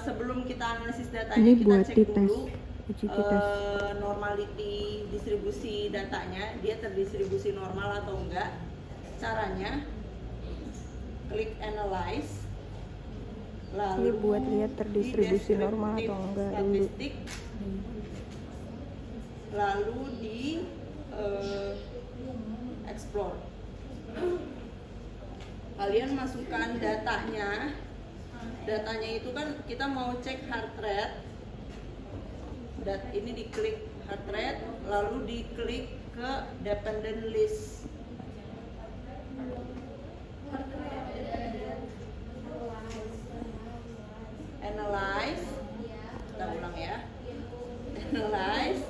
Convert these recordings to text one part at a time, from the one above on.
sebelum kita analisis datanya Ini kita buat cek dites, dulu uji dites. normality distribusi datanya, dia terdistribusi normal atau enggak. Caranya klik analyze, lalu Ini buat lihat terdistribusi di normal atau descriptive enggak dulu. statistik, lalu di explore. Kalian masukkan datanya. Datanya itu kan kita mau cek heart rate. Ini diklik heart rate, lalu diklik ke dependent list. Analyze, kita ulang ya. Analyze,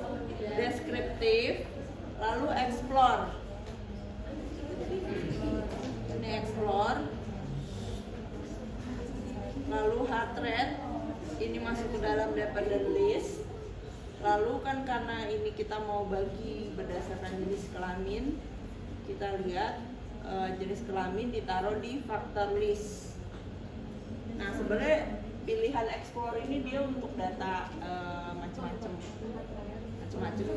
descriptive, lalu explore. Ini explore, lalu heart rate, ini masuk ke dalam dependent list. Lalu kan karena ini kita mau bagi berdasarkan jenis kelamin, kita lihat jenis kelamin ditaruh di factor list. Nah sebenarnya pilihan explore ini dia untuk data macam-macam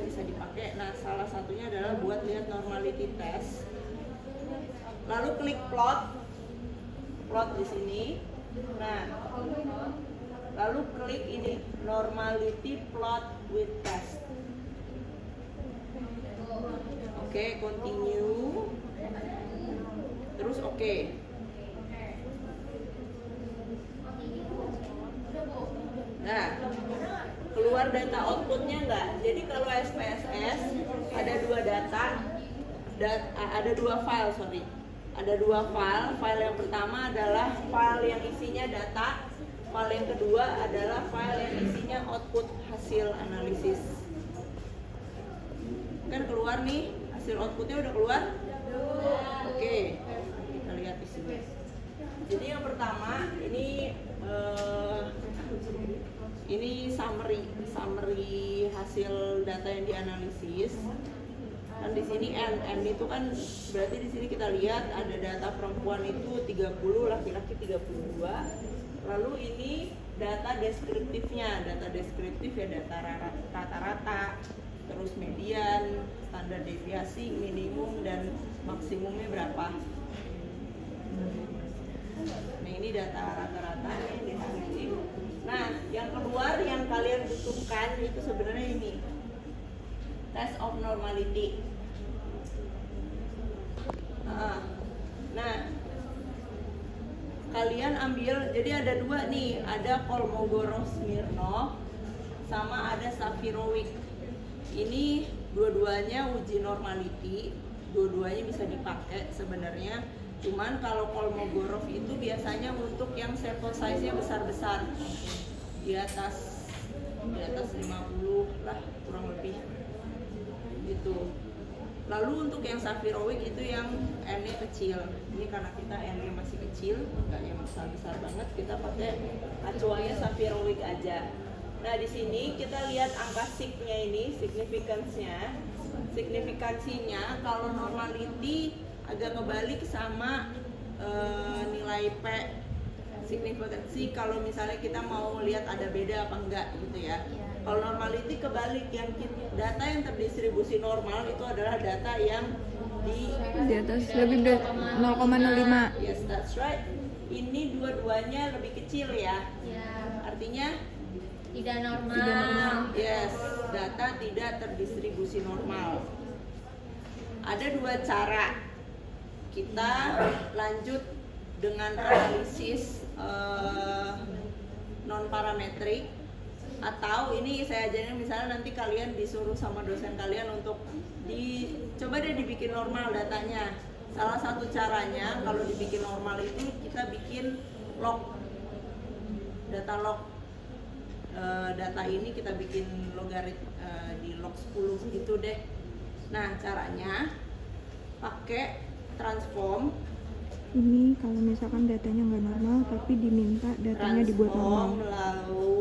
bisa dipakai. Nah salah satunya adalah buat lihat normality test. Lalu klik plot di sini. Nah lalu klik ini normality plot with test. Oke, continue. Terus oke. Nah, keluar data outputnya enggak? Jadi kalau SPSS ada dua data, ada dua file, sorry. Ada dua file. File yang pertama adalah file yang isinya data. File yang kedua adalah file yang isinya output hasil analisis. Kan keluar nih, hasil outputnya udah keluar? Oke, kita lihat di sini. Jadi yang pertama ini summary hasil data yang dianalisis. Dan di sini N itu kan berarti di sini kita lihat ada data perempuan itu 30, laki-laki 32. Lalu ini data deskriptifnya, data deskriptif ya data rata-rata, terus median, standar deviasi, minimum dan maksimumnya berapa. Nah ini data rata-rata yang deskriptif. Nah yang keluar yang kalian butuhkan itu sebenarnya ini test of normality. Nah kalian ambil, jadi ada dua nih, ada Kolmogorov-Smirnov sama ada Safirovic. Ini dua-duanya uji normality, dua-duanya bisa dipakai sebenarnya. Cuman kalau Kolmogorov itu biasanya untuk yang sample size-nya besar-besar, di atas 50 lah kurang lebih gitu. Lalu untuk yang Safirovic itu yang N-nya kecil. Ini karena kita N-nya masih kecil, nggak yang besar-besar banget, kita pakai acuannya Safirovic aja. Nah di sini kita lihat angka sig-nya ini, signifikansinya kalau normality agak kebalik sama nilai P. Signifikansi kalau misalnya kita mau lihat ada beda apa enggak gitu ya. Kalau normality kebalik, yang data yang terdistribusi normal itu adalah data yang di atas lebih dari 0,05. Yes, that's right. Ini dua-duanya lebih kecil ya. Artinya tidak normal. Yes, data tidak terdistribusi normal. Ada dua cara. Kita lanjut dengan analisis non parametrik, atau ini saya ajarin misalnya nanti kalian disuruh sama dosen kalian untuk coba deh dibikin normal datanya. Salah satu caranya kalau dibikin normal itu kita bikin log, data log. Data ini kita bikin logarit di log 10 gitu deh. Nah caranya pakai transform. Ini kalau misalkan datanya nggak normal tapi diminta datanya dibuat normal. Lalu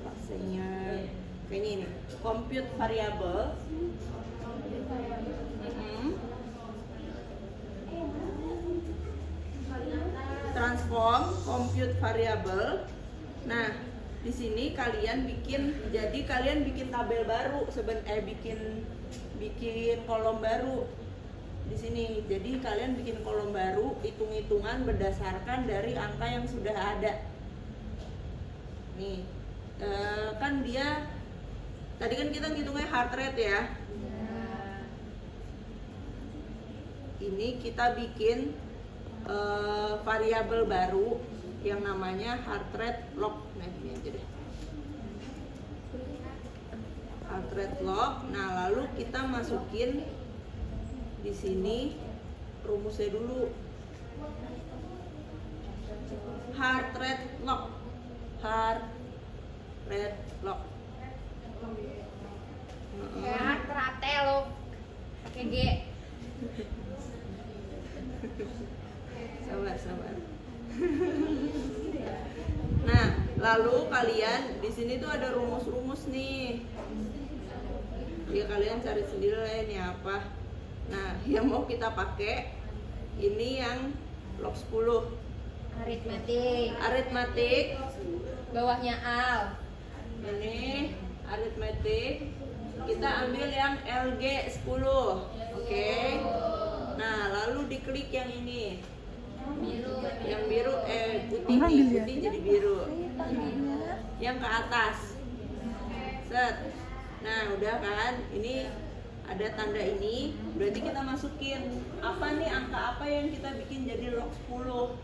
pastinya kayak ini compute variable. transform compute variable. Nah, di sini kalian bikin tabel baru, bikin kolom baru di sini. Jadi kalian bikin kolom baru, hitung-hitungan berdasarkan dari angka yang sudah ada. Nih, kan dia tadi kan kita ngitungnya heart rate ya. Ini kita bikin variabel baru yang namanya heart rate log. Nah, ini aja deh. Heart rate log. Nah, lalu kita masukin di sini rumusnya dulu. Heart rate log. Heart rate log. Kayak rate lo pakai G. Sabar. Nah, lalu kalian di sini tuh ada rumus-rumus nih. Ya kalian cari sendiri lah ini apa. Nah, yang mau kita pakai ini yang log 10. Aritmatik. Bawahnya al. Ini aritmatik. Kita ambil yang LG 10. Oke. Nah, lalu diklik yang ini. Yang biru putih nih, putih jadi biru. Yang ke atas. Set. Nah, udah kan? Ini ada tanda ini, berarti kita masukin apa nih, angka apa yang kita bikin jadi log 10.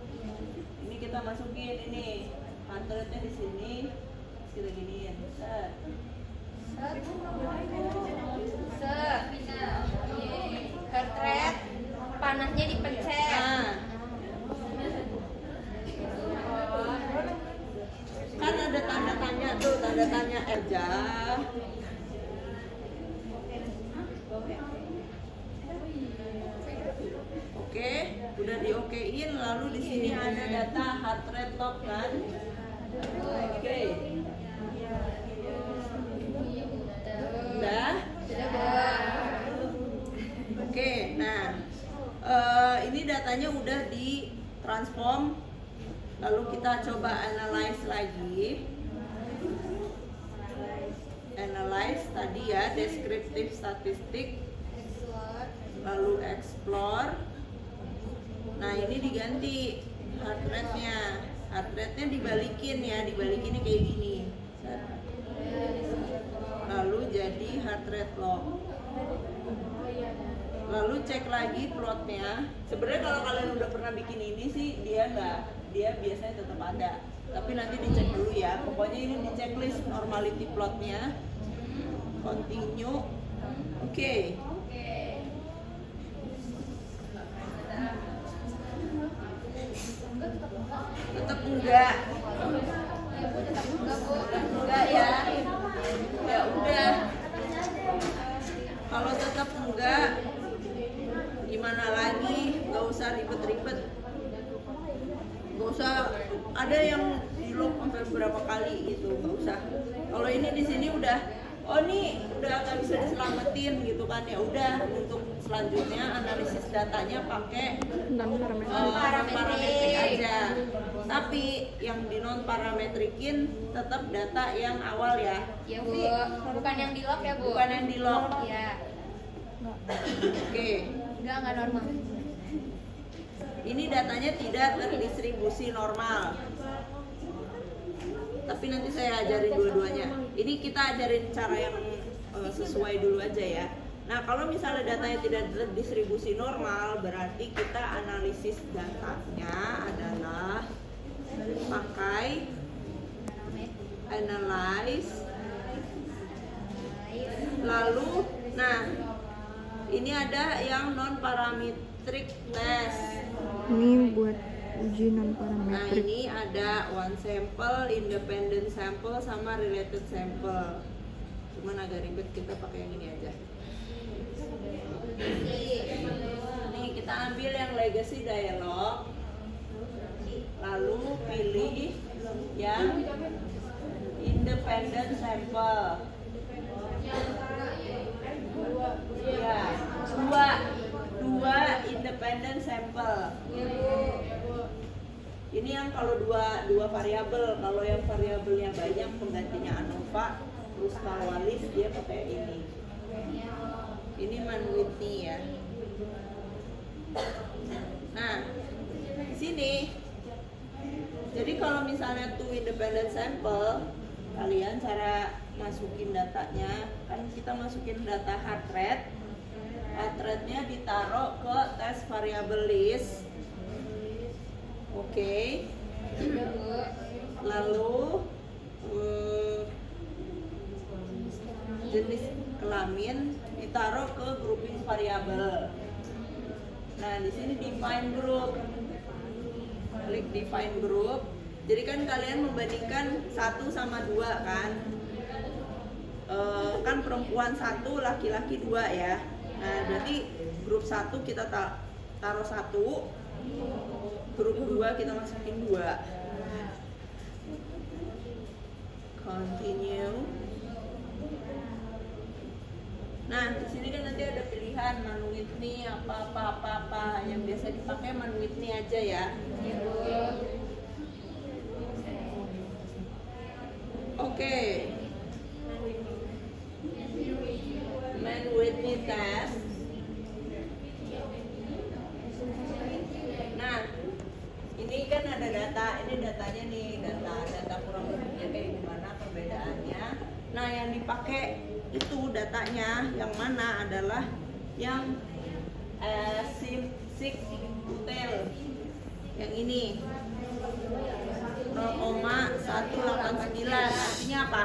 Ini kita masukin ini. Heart rate-nya di sini. Terus kita giniin. Set. Heart rate, panahnya dipencet. Nah, kan ada tanda tanya tuh, tanda tanya aja. Oke, udah diokein, lalu di sini ada data heart rate log kan. Oke. Udah. Oke, nah ini datanya udah ditransform. Lalu kita coba analyze lagi. Analyze tadi ya, descriptive statistik. Lalu explore. Nah, ini diganti heart rate-nya. Heart rate-nya dibalikin ya, dibalikinnya kayak gini. Lalu jadi heart rate log. Lalu cek lagi plotnya. Sebenarnya kalau kalian udah pernah bikin ini sih dia biasanya tetap ada. Tapi nanti dicek dulu ya. Pokoknya ini di checklist normality plotnya. Continue. Oke. Tetap enggak. Enggak ya. Ya udah. Kalau tetap enggak, gimana lagi? Nggak usah ribet-ribet. Nggak usah ada yang di log sampai berapa kali gitu, nggak usah. Kalau ini di sini udah, oh nih udah nggak bisa diselamatin gitu kan, ya udah. Untuk selanjutnya analisis datanya pakai parametrik aja. Tapi yang di non parametrikin tetap data yang awal ya. Ya Bu, bukan yang di log ya Bu. Bukan yang di log. Iya. Oke. Enggak normal. Ini datanya tidak terdistribusi normal. Tapi nanti saya ajarin dua-duanya. Ini kita ajarin cara yang sesuai dulu aja ya. Nah, kalau misalnya datanya tidak terdistribusi normal, berarti kita analisis datanya adalah pakai analyze. Lalu, nah, ini ada yang non parametric test. Ini buat uji non Nah, parametrik. ini ada one sample, independent sample, sama related sample. Cuman agak ribet, kita pakai yang ini aja. Nih, kita ambil yang legacy dialog. Lalu pilih yang independent sample. Ya, dua independent sample. Ini yang kalau dua variabel, kalau yang variabelnya banyak penggantinya ANOVA, terus Wallis dia pakai ini. Ini Mann-Whitney ya. Nah, di sini. Jadi kalau misalnya two independent sample, kalian cara masukin datanya, kan kita masukin data heart rate-nya ditaruh ke test variable list. Oke. Lalu jenis kelamin ditaruh ke grouping variabel. Nah, di sini define group. Klik define group. Jadi kan kalian membandingkan 1 sama 2 kan? Kan perempuan 1, laki-laki 2 ya. Nah, berarti grup 1 kita taruh 1, grup 2 kita masukin 2. Continue. Nah, di sini kan nanti ada pilihan Mann-Whitney apa. Yang biasa dipakai Mann-Whitney aja ya. Oke. Mann-Whitney test. Nah, ini kan ada data, ini datanya nih, data kurang lebihnya kayak gimana perbedaannya. Nah, yang dipakai itu datanya yang mana adalah yang sick tail yang ini 0,189. Artinya apa?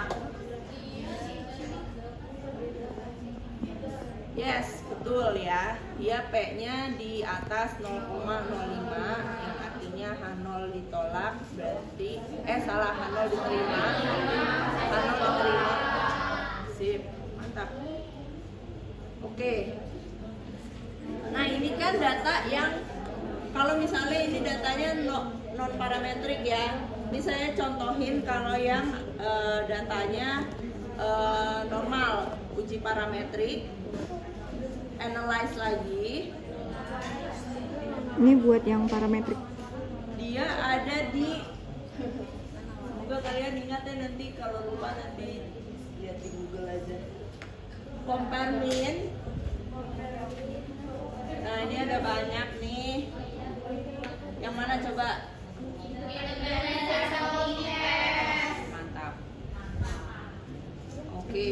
Yes, betul ya. Dia P-nya di atas 0,05 yang artinya H0 ditolak, berarti H0 diterima. H0 diterima. Sip, mantap. Oke. Nah, ini kan data yang kalau misalnya ini datanya non parametrik ya. Ini saya contohin kalau yang datanya normal, uji parametrik, analyze lagi. Ini buat yang parametrik. Dia ada di, semoga kalian ingat ya, nanti kalau lupa nanti lihat di Google aja. Compare mean. Nah, ini ada banyak nih. Yang mana coba? Mantap. Oke.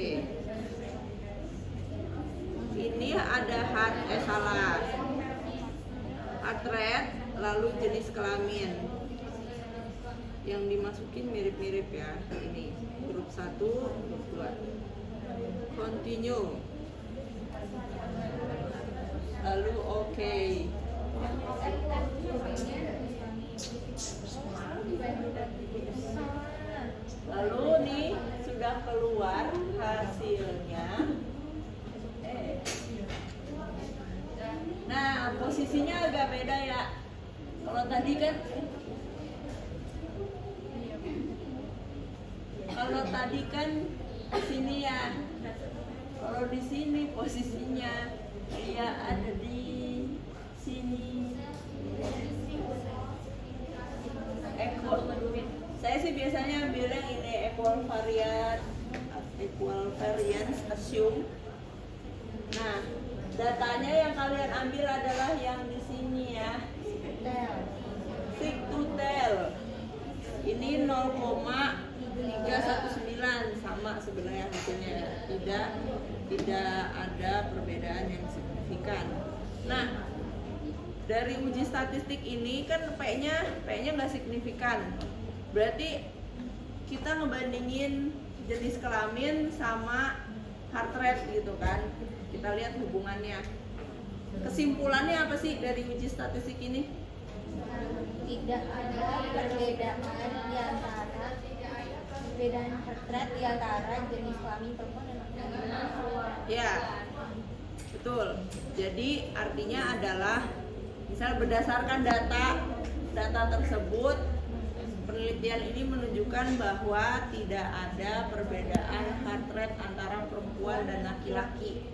Ini ada heart rate, lalu jenis kelamin. Yang dimasukin mirip-mirip ya. Ini grup 1, grup 2. Continue. Lalu oke. Lalu nih sudah keluar hasilnya. Nah, posisinya agak beda ya. Kalau tadi kan di sini ya. Kalau di sini posisinya dia ada di sini. Saya sih biasanya bilang ini equal variance assume. Nah, datanya yang kalian ambil adalah yang di sini ya. Sick to tail. Ini 0,319 sama sebenarnya hasilnya. Tidak ada perbedaan yang signifikan. Nah, dari uji statistik ini kan P-nya nggak signifikan. Berarti kita ngebandingin jenis kelamin sama heart rate gitu kan. Kita lihat hubungannya. Kesimpulannya apa sih dari uji statistik ini? Tidak ada perbedaan heart rate di antara jenis kelamin perempuan dan laki-laki. Ya, betul. Jadi artinya adalah misal berdasarkan data tersebut, penelitian ini menunjukkan bahwa tidak ada perbedaan heart rate antara perempuan dan laki-laki.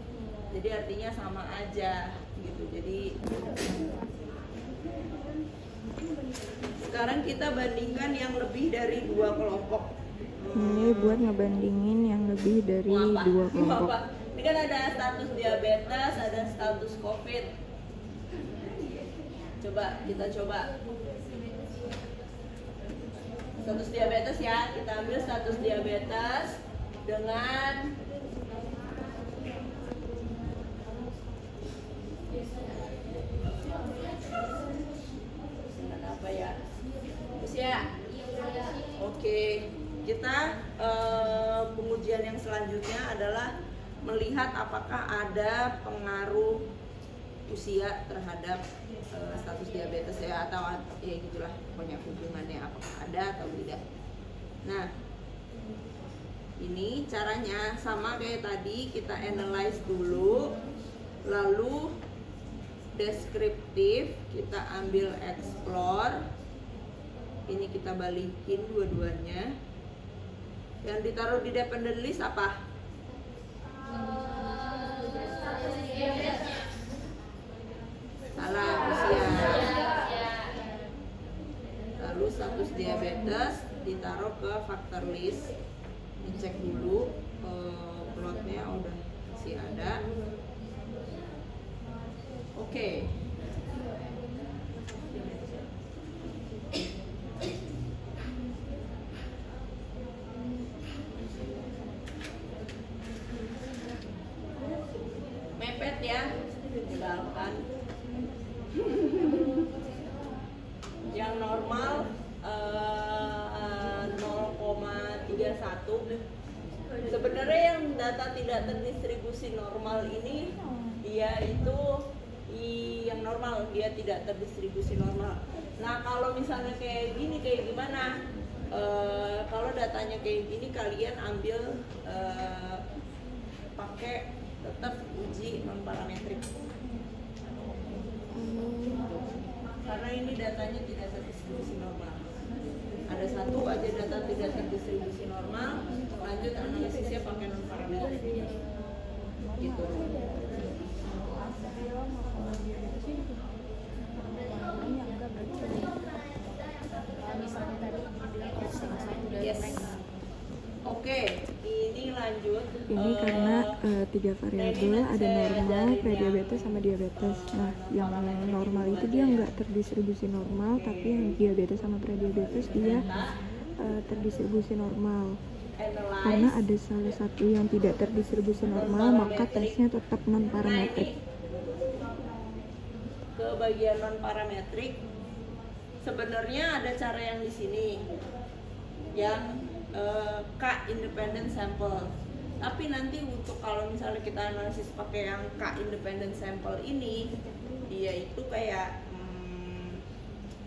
Jadi artinya sama aja gitu. Jadi Sekarang kita bandingkan yang lebih dari 2 kelompok. Ini buat ngebandingin yang lebih dari Mau apa? 2 Mau kelompok. apa? Ini kan ada status diabetes, ada status COVID. Coba kita coba. Status diabetes ya, kita ambil status diabetes dengan apa ya? Usia. Oke, kita pengujian yang selanjutnya adalah melihat apakah ada pengaruh usia terhadap status diabetes ya, atau ya gitulah pokoknya hubungannya apakah ada atau tidak. Nah, ini caranya sama kayak tadi, kita analyze dulu, lalu deskriptif kita ambil explore, ini kita balikin dua-duanya. Yang ditaruh di dependent list apa? Salah, usia. Lalu status diabetes ditaruh ke factor list, dicek dulu plotnya udah masih ada. Oke. Mepet ya, tinggalkan. Yang normal 0,31. Sebenarnya yang data tidak terdistribusi normal ini dia itu yang normal, dia tidak terdistribusi normal. Nah, kalau misalnya kayak gini, kayak gimana? Kalau datanya kayak gini, kalian ambil pakai tetap uji non parametrik. Karena ini datanya tidak terdistribusi normal. Ada satu aja data tidak terdistribusi normal, lanjut analisisnya pakai non parametrik. Gitu. Yes. Oke, ini lanjut. Ini karena 3 variabel, ada normal, prediabetes sama diabetes. Nah, yang normal itu dia nggak terdistribusi normal, tapi yang diabetes sama prediabetes dia terdistribusi normal. Karena ada salah satu yang tidak terdistribusi normal, maka tesnya tetap non parametrik. Ke bagian non parametrik, sebenarnya ada cara yang di sini, yang K independent sample. Tapi nanti untuk kalau misalnya kita analisis pakai yang K independent sample ini, dia itu kayak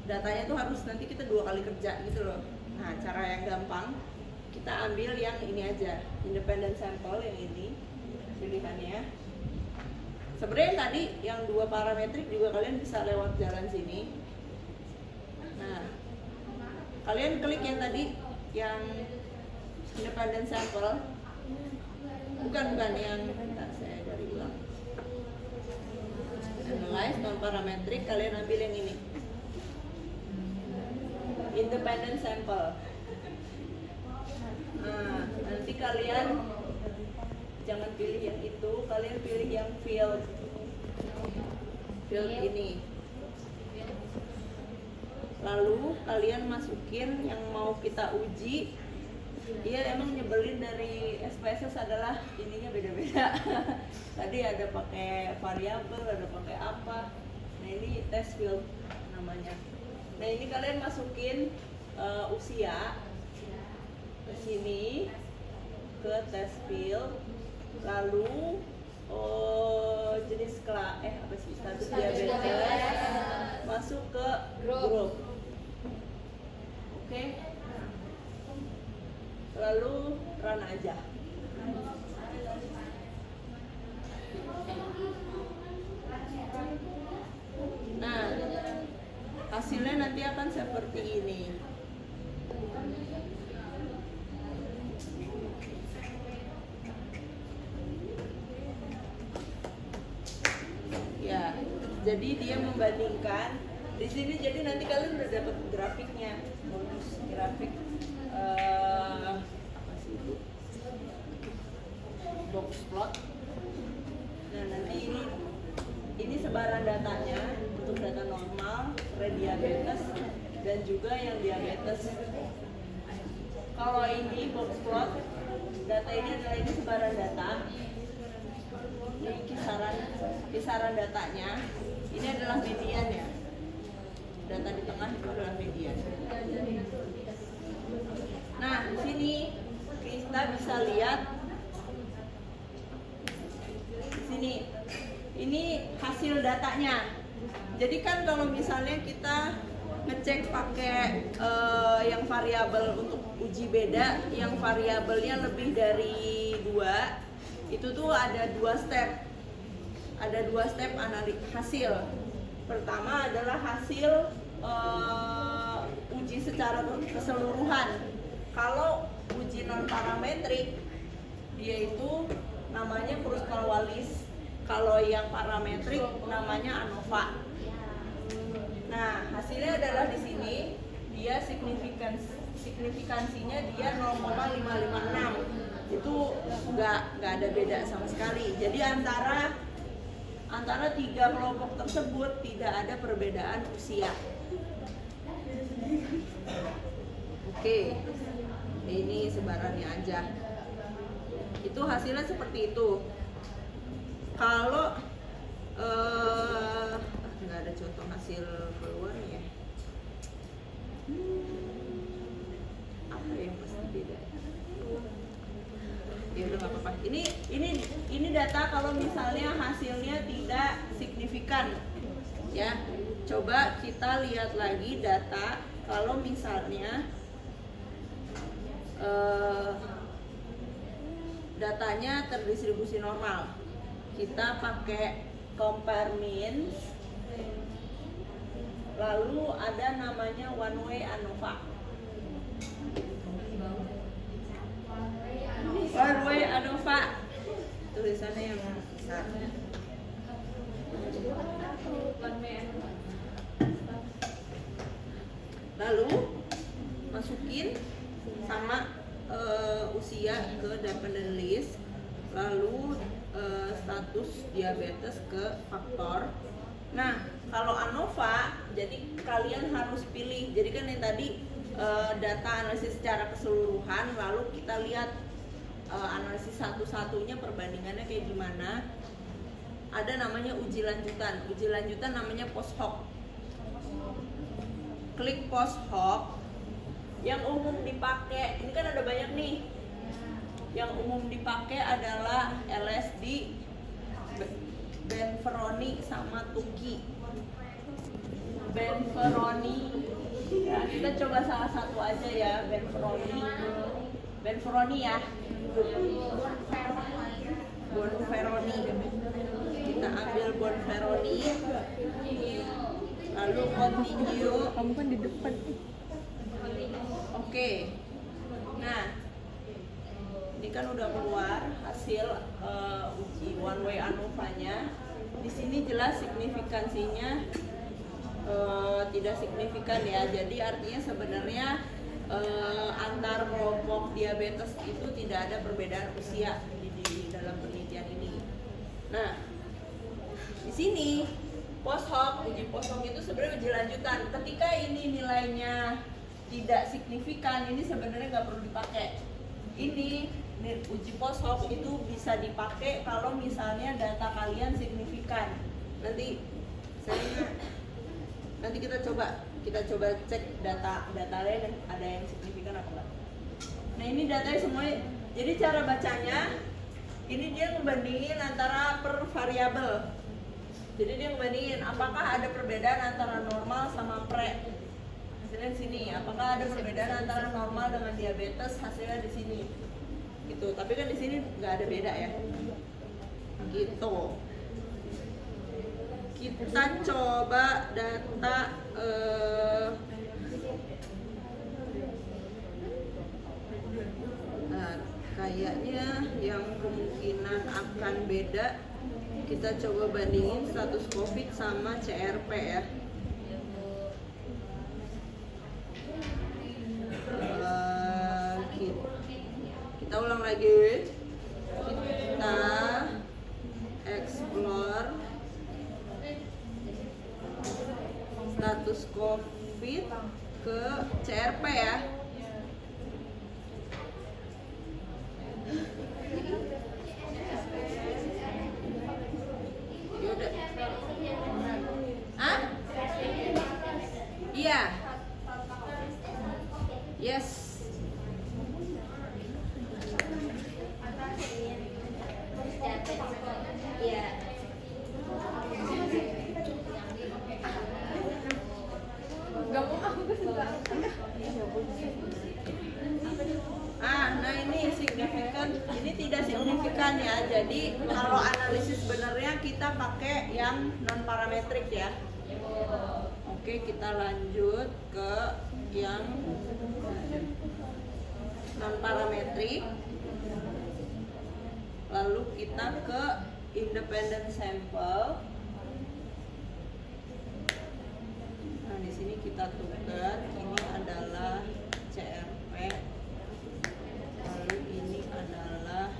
datanya tuh harus nanti kita 2 kali kerja gitu loh. Nah, cara yang gampang, kita ambil yang ini aja, independent sample yang ini pilihannya. Sebenarnya tadi yang 2 parametrik juga kalian bisa lewat jalan sini. Nah, kalian klik yang tadi, yang independent sample, bukan yang saya dari ulang. Analyze non parametrik, kalian ambil yang ini, independent sample. Nah, nanti kalian jangan pilih yang itu, kalian pilih yang field ini. Lalu kalian masukin yang mau kita uji. Dia emang nyebelin dari SPSS adalah ininya beda-beda. Tadi ada pakai variabel, ada pakai apa. Nah, ini test field namanya. Nah, ini kalian masukin usia ke sini, ke test field. Lalu jenis apa sih, status diabetes, masuk ke grup. Oke. Lalu run aja. Nah, hasilnya nanti akan seperti ini. Ya, jadi dia membandingkan di sini jadi nanti kalian udah dapat grafiknya, bonus grafik apa sih itu, box plot. Nah nanti ini sebaran datanya untuk data normal, prediabetes dan juga yang diabetes. Kalau ini box plot, data ini adalah ini sebaran data. Ini kisaran datanya. Ini adalah median ya. Data di tengah itu adalah median. Nah, di sini kita bisa lihat di sini. Ini hasil datanya. Jadi kan kalau misalnya kita ngecek pakai yang variabel untuk uji beda, yang variabelnya lebih dari 2, itu tuh ada 2 step. Ada 2 step hasil. Pertama adalah hasil uji secara keseluruhan. Kalau uji non parametrik, dia itu namanya Kruskal-Wallis. Kalau yang parametrik namanya ANOVA. Nah, hasilnya adalah di sini dia signifikansinya dia 0,556. Itu nggak ada beda sama sekali. Jadi antara 3 kelompok tersebut tidak ada perbedaan usia. Oke, ini sebarannya aja. Itu hasilnya seperti itu. Kalau nggak ada contoh hasil keluarnya, apa yang pasti beda? Ya udah nggak apa-apa. Ini data kalau misalnya hasilnya tidak signifikan, ya. Coba kita lihat lagi data kalau misalnya datanya terdistribusi normal. Kita pakai compare means, lalu ada namanya one way ANOVA. One way ANOVA, tulisannya yang besar. Lalu masukin sama usia ke dependent list, lalu status diabetes ke faktor. Nah, kalau ANOVA, jadi kalian harus pilih. Jadi kan yang tadi data analisis secara keseluruhan, lalu kita lihat analisis satu-satunya perbandingannya kayak gimana. Ada namanya uji lanjutan. Uji lanjutan namanya post hoc. Klik post hoc. Yang umum dipakai, ini kan ada banyak nih. Yang umum dipakai adalah LSD, Benferoni sama Tuki. Benferoni, ya, kita coba salah satu aja ya, Benferoni ya. Bonferoni. Kita ambil Bonferoni. Lalu continue. Kamu kan di depan. Oke. Nah, ini kan udah keluar hasil uji one way ANOVA-nya. Di sini jelas signifikansinya tidak signifikan ya. Jadi artinya sebenarnya antar kelompok diabetes itu tidak ada perbedaan usia di dalam penelitian ini. Nah, di sini post hoc, uji post hoc itu sebenarnya uji lanjutan. Ketika ini nilainya tidak signifikan, ini sebenarnya nggak perlu dipakai. Ini uji post hoc itu bisa dipakai kalau misalnya data kalian signifikan. Nanti kita coba cek data lain ada yang signifikan apa enggak. Nah, ini datanya semuanya. Jadi cara bacanya ini dia ngebandingin antara per variabel. Jadi dia ngebandingin apakah ada perbedaan antara normal sama pre. Hasilnya di sini. Apakah ada perbedaan antara normal dengan diabetes? Hasilnya di sini. Gitu. Tapi kan di sini nggak ada beda ya. Gitu. Kita coba data nah, kayaknya yang kemungkinan akan beda, kita coba bandingin status COVID sama CRP ya. Kita ulang lagi. Kita explore status COVID ke CRP ya. Yaudah. Hah? Iya. Yes. Iya. Nah ini signifikan, ini tidak signifikan ya. Jadi kalau analisis sebenarnya kita pakai yang non parametrik ya. Oke, kita lanjut ke yang non parametrik. Lalu kita ke independent sample. Nah, di sini kita tukar, ini adalah CRP. Lalu ini adalah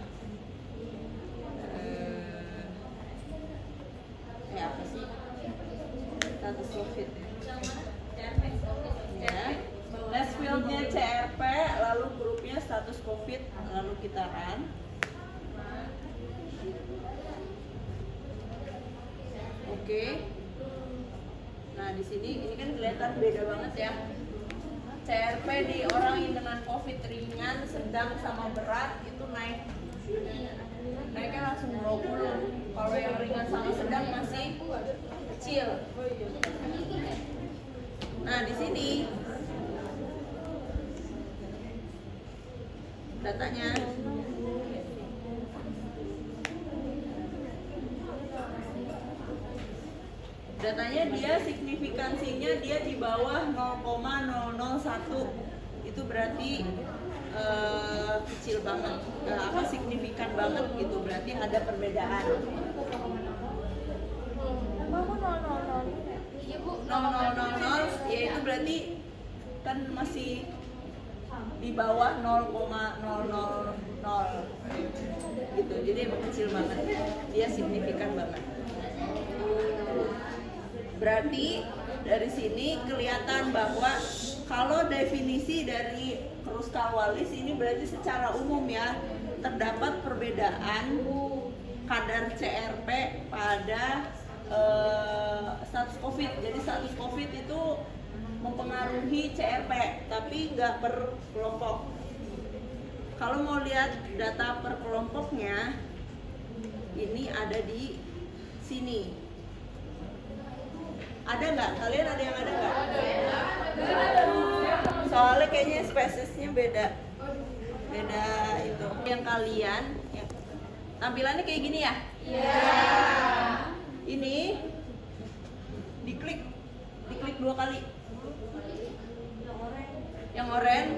apa sih? Status COVID ya. Last fieldnya CRP, lalu grupnya status COVID, lalu kita run. Oke. Nah, di sini ini kan kelihatan beda banget ya. CRP di orang yang dengan COVID ringan, sedang sama berat itu naiknya langsung 20. Kalau yang ringan sama sedang masih kecil. Nah, di sini datanya dia signifikansinya dia di bawah 0,001. Itu berarti kecil banget, signifikan banget gitu, berarti ada perbedaan. Aku 000. Iya Bu. 0,000 ya itu berarti kan masih di bawah 0,000 gitu, jadi emang kecil banget, dia signifikan banget. Berarti dari sini kelihatan bahwa kalau definisi dari Kruskal-Wallis ini berarti secara umum ya terdapat perbedaan kadar CRP pada status COVID. Jadi status COVID itu mempengaruhi CRP tapi nggak per kelompok. Kalau mau lihat data per kelompoknya ini ada di sini. Ada nggak? Kalian ada yang ada nggak? Soalnya kayaknya spesiesnya beda itu. Yang kalian ya, tampilannya kayak gini ya? Iya. Ini diklik 2 kali. Yang oranye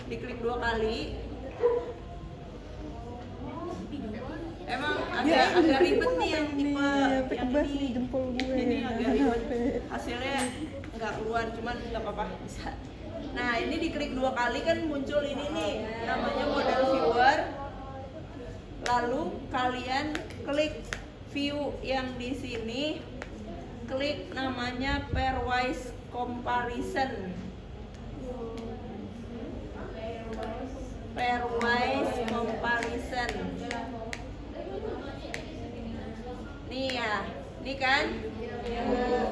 diklik 2 kali. Emang agak ribet nih yang tipe yang ini. Jempol gue. Ini agak ribet. Hasilnya nggak keluar, cuman nggak apa-apa, bisa. Nah, ini diklik 2 kali kan muncul ini nih, namanya model viewer. Lalu kalian klik view yang di sini, klik namanya pairwise comparison. Pairwise comparison. Nih ya, ini kan.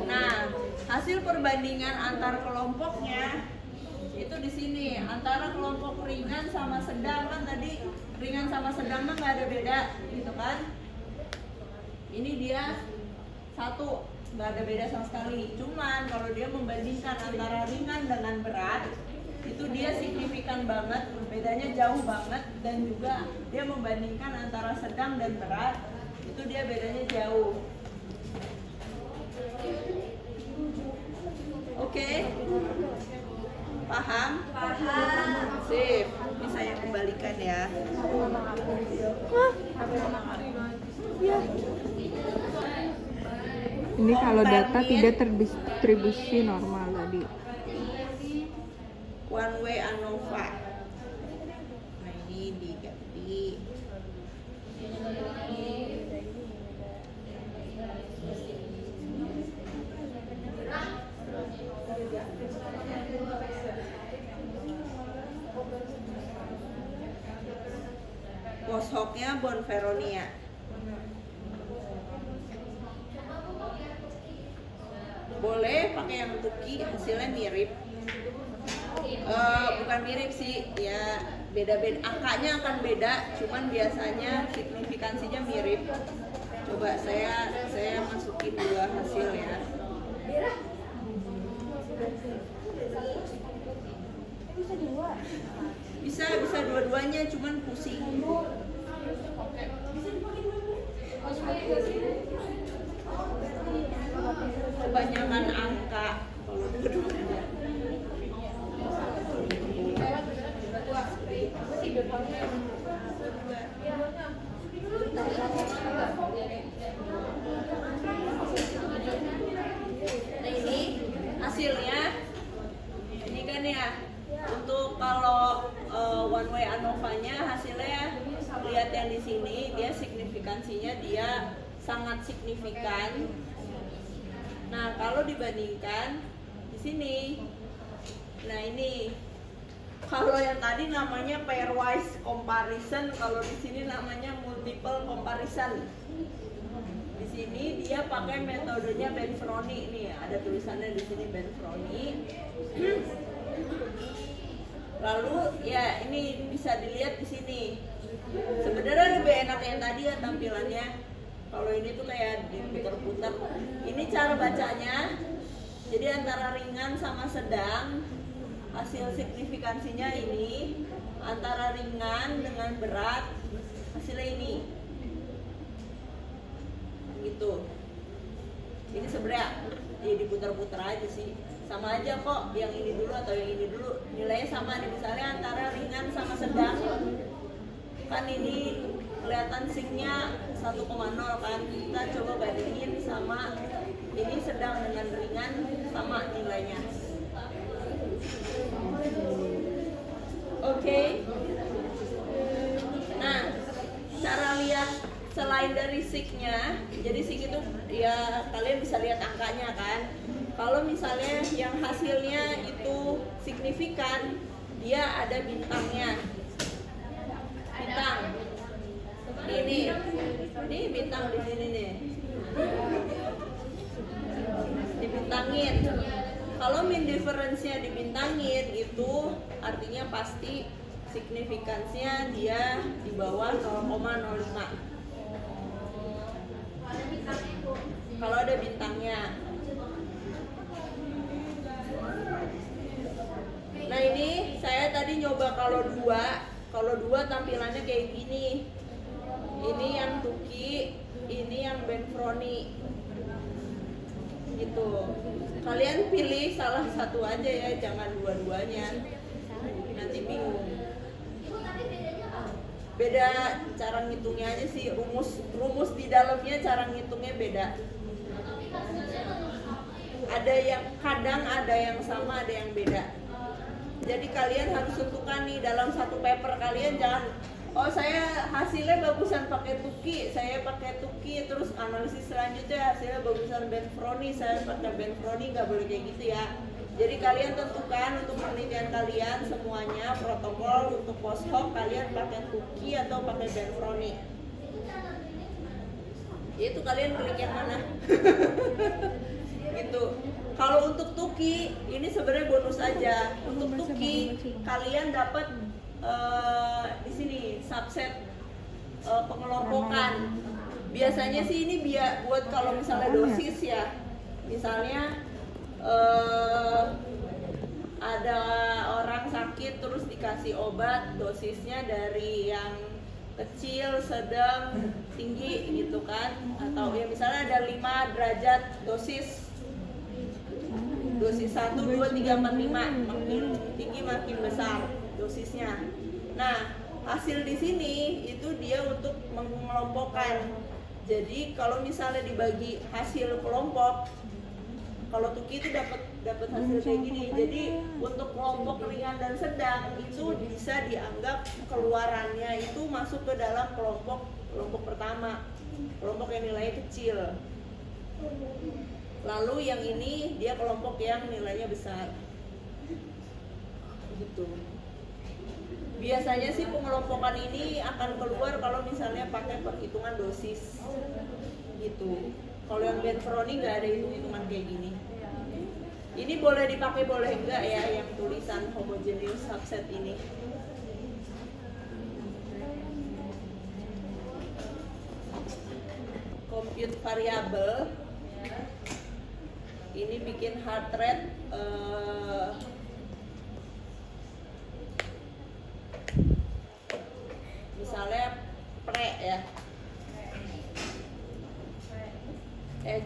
Nah, hasil perbandingan antar kelompoknya itu di sini, antara kelompok ringan sama sedang. Kan tadi ringan sama sedang mah nggak ada beda, gitu kan? Ini dia satu, nggak ada beda sama sekali. Cuman kalau dia membandingkan antara ringan dengan berat, itu dia signifikan banget, bedanya jauh banget. Dan juga dia membandingkan antara sedang dan berat, itu dia bedanya jauh. Oke? Paham? Paham. Sip. Ini saya kembalikan ya. Ya. Ini kalau data tidak terdistribusi normal tadi. One way ANOVA. Nah, ini diganti. Poshoknya Bonferronia. Boleh pakai yang Tuki, hasilnya mirip. Bukan mirip sih, ya beda-beda. Angkanya akan beda, cuman biasanya signifikansinya mirip. Coba saya masukin dua hasil ya. Bisa dua-duanya, cuman pusing. Kebanyakan angka kalau dua-duanya. Nah ini hasilnya, ini kan ya, untuk kalau one way ANOVA-nya hasilnya, lihat yang di sini, dia signifikansinya dia sangat signifikan. Nah kalau dibandingkan di sini, nah ini kalau yang tadi namanya pairwise comparison, kalau di sini namanya multiple comparison. Di sini dia pakai metodenya Benfroni, nih ada tulisannya di sini Benfroni. Lalu ya ini bisa dilihat di sini. Sebenarnya lebih enak yang tadi ya tampilannya. Kalau ini tuh kayak diputar-putar. Ini cara bacanya. Jadi antara ringan sama sedang. Hasil signifikansinya ini antara ringan dengan berat, hasilnya ini gitu. Ini sebenarnya ya diputar-putar aja sih, sama aja kok, yang ini dulu atau yang ini dulu nilainya sama nih. Misalnya antara ringan sama sedang, kan ini kelihatan signya 1,0 kan, kita coba bandingin sama ini sedang dengan ringan, sama nilainya. Oke. Nah, cara lihat selain dari sig-nya, jadi sig itu ya kalian bisa lihat angkanya kan. Kalau misalnya yang hasilnya itu signifikan, dia ada bintangnya. Bintang. Ini bintang di sini nih. Dibintangin. Kalau mean difference-nya dibintangin, itu artinya pasti signifikansinya dia di bawah 0,05. Kalau ada bintangnya. Nah ini saya tadi nyoba kalau dua tampilannya kayak gini. Ini yang Tuki, ini yang Benfroni. Gitu. Kalian pilih salah satu aja ya, jangan dua-duanya. Nanti bingung. Beda cara ngitungnya aja sih, rumus di dalamnya cara ngitungnya beda. Ada yang kadang ada yang sama, ada yang beda. Jadi kalian harus tentukan nih dalam satu paper kalian, jangan oh saya hasilnya bagusan pakai Tuki, saya pakai Tuki, terus analisis selanjutnya hasilnya bagusan Benfroni, saya pakai Benfroni, nggak boleh kayak gitu ya. Jadi kalian tentukan untuk penelitian kalian semuanya, protokol untuk post-hoc kalian pakai Tuki atau pakai Benfroni. Itu kalian klik yang mana? Gitu. Kalau untuk Tuki ini sebenarnya bonus aja. Untuk Tuki kalian dapat di sini subset pengelompokan. Biasanya sih ini buat kalau misalnya dosis ya. Misalnya ada orang sakit terus dikasih obat, dosisnya dari yang kecil, sedang, tinggi gitu kan. Atau ya misalnya ada 5 derajat dosis 1, 2, 3, 4, 5, makin tinggi makin besar dosisnya. Nah, hasil di sini itu dia untuk mengelompokkan. Jadi kalau misalnya dibagi hasil kelompok, kalau Tuki itu dapat dapat hasil kayak gini. Jadi untuk kelompok ringan dan sedang itu bisa dianggap keluarannya itu masuk ke dalam kelompok pertama, kelompok yang nilainya kecil. Lalu yang ini dia kelompok yang nilainya besar. Gitu. Biasanya sih pengelompokan ini akan keluar kalau misalnya pakai perhitungan dosis gitu. Kalau yang Benferoni nggak ada hitung-hitungan kayak gini. Ini boleh dipakai boleh enggak ya yang tulisan homogeneous subset ini. Compute variable ini bikin heart rate misalnya pre ya,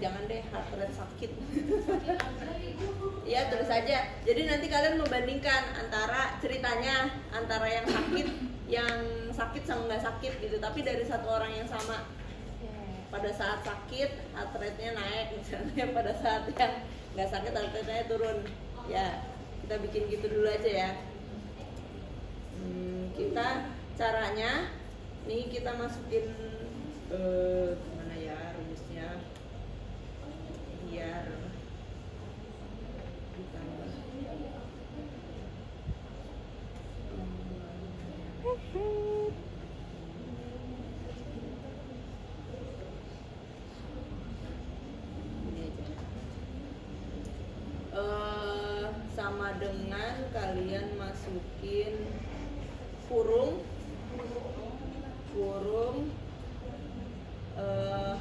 jangan deh heart rate sakit. Ya terus aja. Jadi nanti kalian membandingkan antara ceritanya antara yang sakit sama nggak sakit gitu, tapi dari satu orang yang sama. Pada saat sakit heart rate-nya naik misalnya, pada saat yang nggak sakit heart rate-nya turun. Ya kita bikin gitu dulu aja ya. Kita caranya nih kita masukin mana ya rumusnya biar ditambah. Ini aja. Sama dengan kalian masukin kurung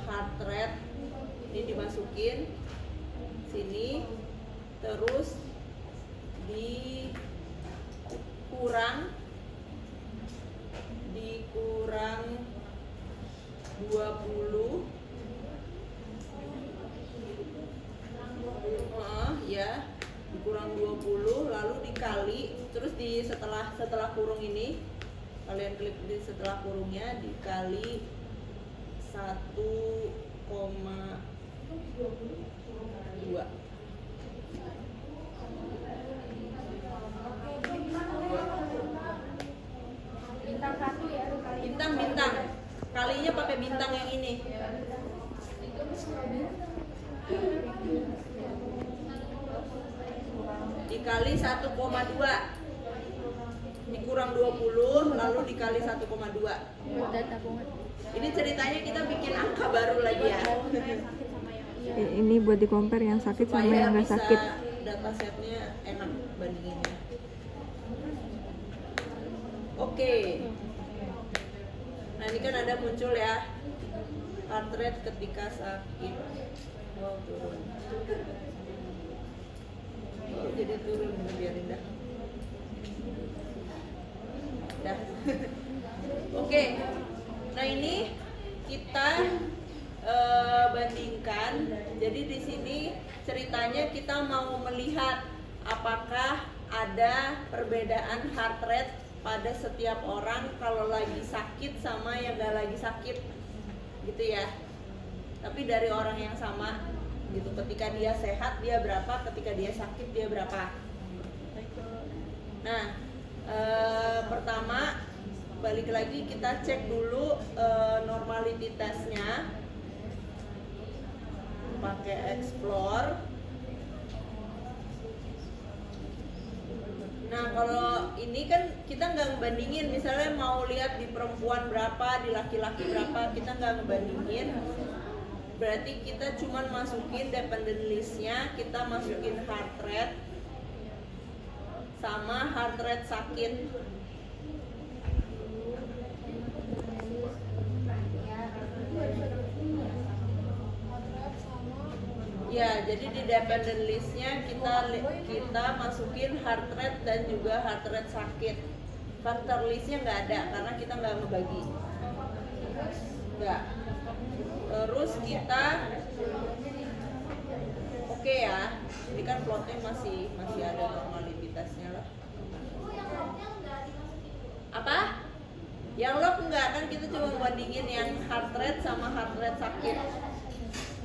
heart rate ini dimasukin sini, terus dikurang 20 ya, dikurang 20 lalu dikali, terus setelah kurung ini kalian klik di setelah kurungnya dikali 1,2. Bintang kalinya pakai bintang yang ini. Dikali 1,2 dikurang 20 lalu dikali 1,2. Ini ceritanya kita bikin angka baru lagi ya. Ini buat di compare yang sakit sama yang nggak sakit. Datasetnya enak bandinginnya. Oke. Nah ini kan ada muncul ya heart rate ketika sakit. Wow, turun. Oh, jadi turun, biarin dah. Oke. Nah ini kita bandingkan. Jadi di sini ceritanya kita mau melihat apakah ada perbedaan heart rate pada setiap orang kalau lagi sakit sama yang gak lagi sakit gitu ya. Tapi dari orang yang sama gitu, ketika dia sehat dia berapa, ketika dia sakit dia berapa. Nah pertama balik lagi kita cek dulu normality testnya pakai explore. Nah kalau ini kan kita nggak ngebandingin, misalnya mau lihat di perempuan berapa, di laki-laki berapa, kita nggak ngebandingin. Berarti kita cuman masukin dependent listnya, kita masukin heart rate sama heart rate sakit. Ya, jadi di dependent listnya kita masukin heart rate dan juga heart rate sakit. Factor listnya nggak ada karena kita nggak ngebagi. Nggak. Terus kita oke ya. Ini kan plotnya masih ada normalitasnya lah. Apa? Yang log enggak, kan kita cuma bandingin yang heart rate sama heart rate sakit.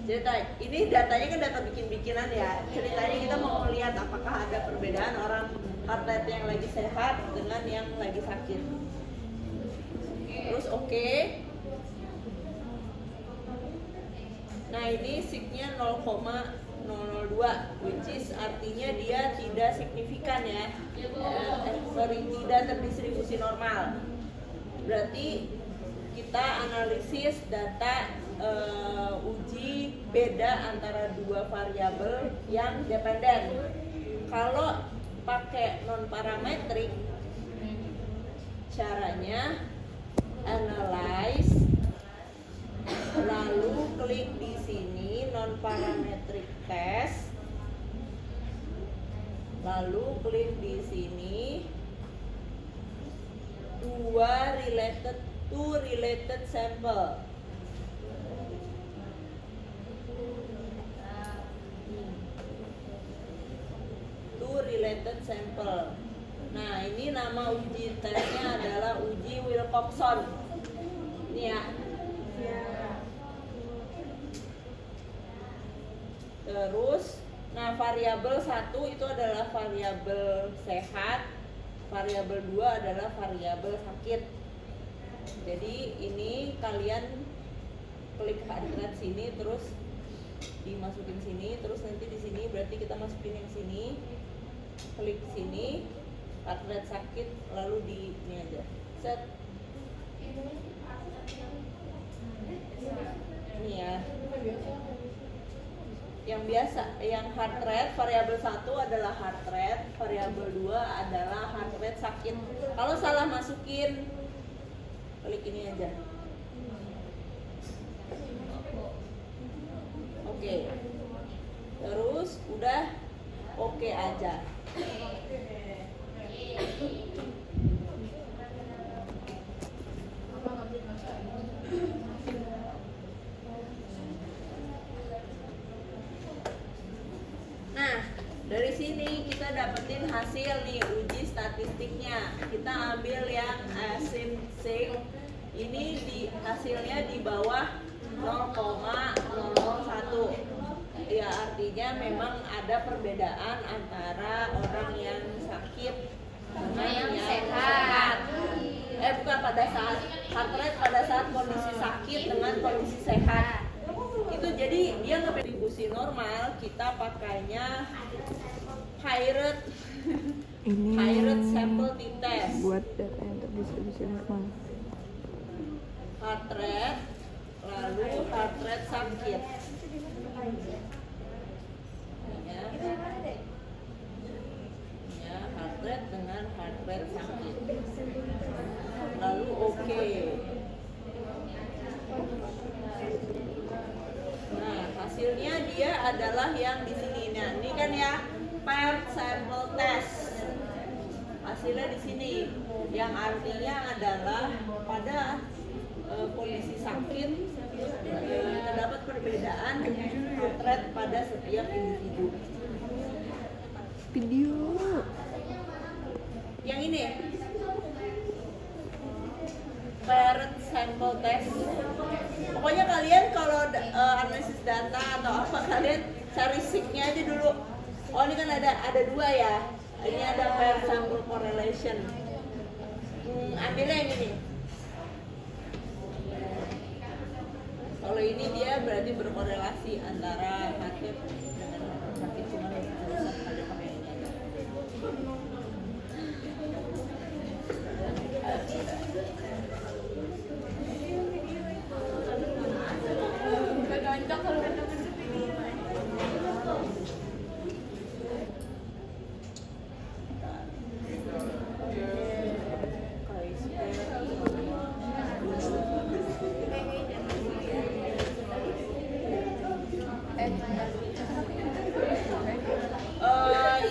cerita ini datanya kan data bikin-bikinan ya. Ceritanya kita mau melihat apakah ada perbedaan orang heart rate yang lagi sehat dengan yang lagi sakit. Terus oke. Nah ini signya 0,002 which is artinya dia tidak signifikan ya. Tidak terdistribusi normal. Berarti kita analisis data uji beda antara dua variabel yang dependen. Kalau pakai non parametrik, caranya analyze, lalu klik di sini non parametric test, lalu klik di sini two related sample. Related sample. Nah, ini nama uji tesnya adalah uji Wilcoxon. Ini ya. Terus, nah variabel 1 itu adalah variabel sehat, variabel 2 adalah variabel sakit. Jadi ini kalian klik heart rate sini, terus dimasukin sini, terus nanti di sini berarti kita masukin yang sini. Klik sini, heart rate sakit, lalu di ini aja set. Ini ya yang biasa, yang heart rate variabel 1 adalah heart rate, variabel 2 adalah heart rate sakit. Kalau salah masukin, klik ini aja. Oke. Terus udah oke aja. Nah, dari sini kita dapetin hasil nih uji statistiknya. Kita ambil yang asymptomatic. Ini hasilnya di bawah 0,001. Ya artinya memang ada perbedaan antara orang yang sakit dengan yang sehat. Bukan pada saat heart rate pada saat kondisi sakit dengan kondisi sehat. Itu jadi dia nggak distribusi normal, kita pakainya high rate sample t-test buat data yang terdistribusi normal. Heart rate, lalu heart rate sakit. Ya, heart rate dengan heart rate sakit. Lalu oke. Nah, hasilnya dia adalah yang di sini. Nah, ini kan ya paired sample test. Hasilnya di sini, yang artinya adalah pada kondisi sakit terdapat perbedaan heart rate pada setiap individu. Video yang ini paired sample test. Pokoknya kalian kalau analisis data atau apa, kalian cari signya aja dulu. Oh ini kan ada dua ya. Ini ada paired sample correlation. Ambilnya yang ini. Kalau ini dia berarti berkorelasi antara sakit dengan sakit, cuma urusan ada pakai ini aja.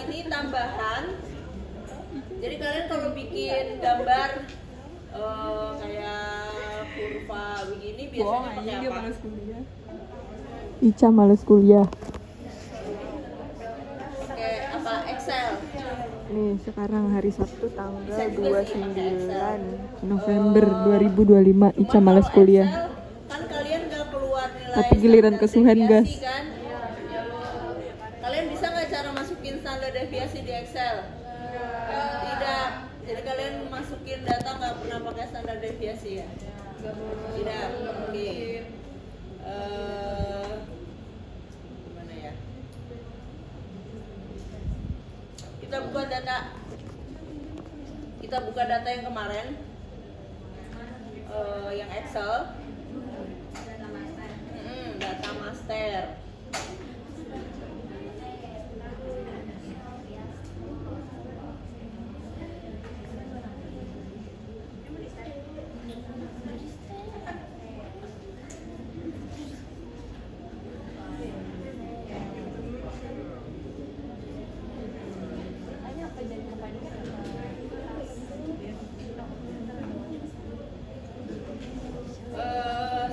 Ini tambahan. Jadi kalian kalau bikin gambar kayak kurva begini biasanya pakai apa? Ica males kuliah. Pakai apa? Excel. Nih sekarang hari Sabtu tanggal 29 November 2025. Ica males kuliah. Excel, kan kalian gak keluar nilai Tapi giliran standar kesuhen, deviasi gas. kan? Kalian bisa nggak cara masukin standar deviasi di Excel? Tidak. Jadi kalian masukin data nggak pernah pakai standar deviasi ya? Tidak. Oke. Gimana ya? Kita buka data. Kita buka data yang kemarin. Yang Excel. Data master.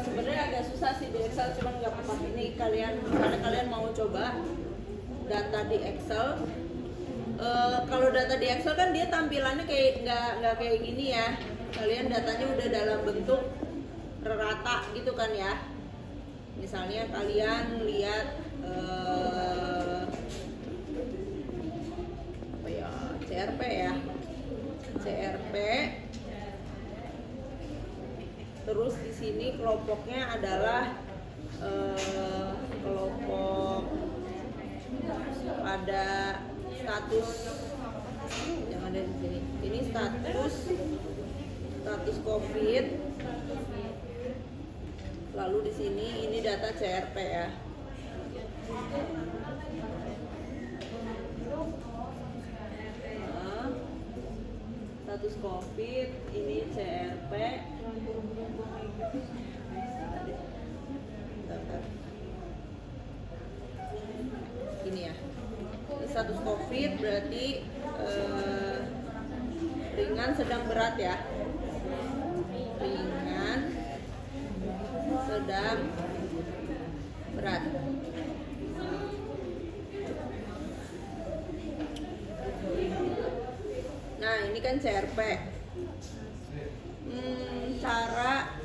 Sebenarnya agak susah sih di Excel, cuman nggak apa-apa. Ini kalian, misalnya kalian mau coba data di Excel. Kalau data di Excel kan dia tampilannya kayak nggak kayak gini ya. Kalian datanya udah dalam bentuk rata gitu kan ya. Misalnya kalian lihat apa ya, CRP ya, CRP. Terus di sini kelompoknya adalah kelompok pada status yang ada di sini. Ini status COVID. Lalu di sini ini data CRP ya. Status COVID, ini CRP. Ini ya. Ini status COVID berarti ringan, sedang, berat ya. Ringan, sedang, berat. Nah, ini kan CRP. Cara